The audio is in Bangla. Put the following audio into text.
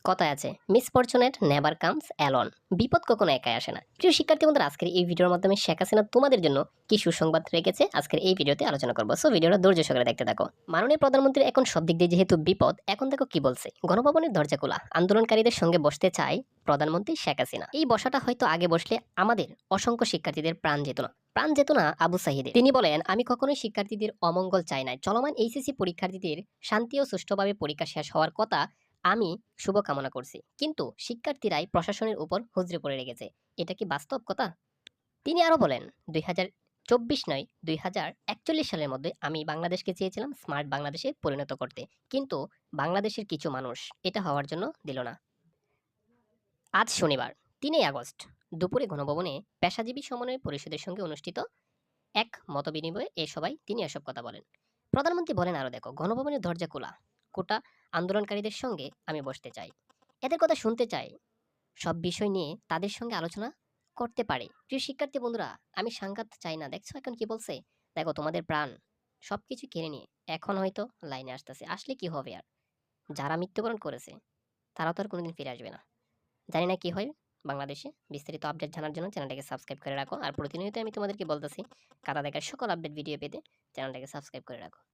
কথায় আছে মিসফরচুনেট নেভার কামস অ্যালন। বিপদ কখনো একাই আসে না। প্রিয় শিক্ষার্থী বন্ধুরা, আজকের এই ভিডিওর মাধ্যমে শেখ হাসিনা তোমাদের জন্য কি সুসংবাদ রেখেছে আজকের এই ভিডিওতে আলোচনা করবো। সো ভিডিওটা ধৈর্য সহকারে দেখতে থাকো। মাননীয় প্রধানমন্ত্রী এখন সব দিক দিয়ে যেহেতু বিপদ, এখন দেখো কি বলছে। গণভবনের দরজা খোলা, আন্দোলনকারীদের সঙ্গে বসতে চায় প্রধানমন্ত্রী শেখ হাসিনা। এই বসাটা হয়তো আগে বসলে আমাদের অসংখ্য শিক্ষার্থীদের প্রাণ যেত না। প্রাণ যেত না আবু সাহিদের। তিনি বলেন, আমি কখনোই শিক্ষার্থীদের অমঙ্গল চাই না। চলমান এইচএসসি পরীক্ষার্থীদের শান্তি ও সুষ্ঠুভাবে পরীক্ষা শেষ হওয়ার কথা আমি শুভকামনা করছি, কিন্তু শিক্ষার্থীরাই প্রশাসনের উপর হুজড়ে পড়ে রেখেছে। এটা কি বাস্তব কথা? তিনি আরো বলেন, 2024 নয় 2041 সালের মধ্যে আমি বাংলাদেশকে চেয়েছিলাম স্মার্ট বাংলাদেশে পরিণত করতে, কিন্তু বাংলাদেশের কিছু মানুষ এটা হওয়ার জন্য দিল না। আজ শনিবার 3 আগস্ট দুপুরে গণভবনে পেশাজীবী সমন্বয় পরিষদের সঙ্গে অনুষ্ঠিত এক মতবিনিময়ে এ সভায় তিনি এসব কথা বলেন। প্রধানমন্ত্রী বলেন, আরো দেখো, গণভবনের দরজা খোলা, কোটা আন্দোলনকারীদের সঙ্গে আমি বসতে চাই, এদের কথা শুনতে চাই, সব বিষয় নিয়ে তাদের সঙ্গে আলোচনা করতে পারে। প্রিয় শিক্ষার্থী বন্ধুরা, আমি সাংঘাত চাই না। দেখছো এখন কি বলছে? দেখো, তোমাদের প্রাণ সবকিছু কেড়ে নিয়ে এখন হয়তো লাইনে আসতেছে। আসলে কি হবে আর? যারা মৃত্যুবরণ করেছে তারা তো আর কোনোদিন ফিরে আসবে না। জানি না কি হয় বাংলাদেশে। বিস্তারিত আপডেট জানার জন্য চ্যানেলটাকে সাবস্ক্রাইব করে রাখো। আর প্রতিনিয়ত আমি তোমাদেরকে বলতেছি, কাদা দেখার সকল আপডেট ভিডিও পেতে চ্যানেলটাকে সাবস্ক্রাইব করে রাখো।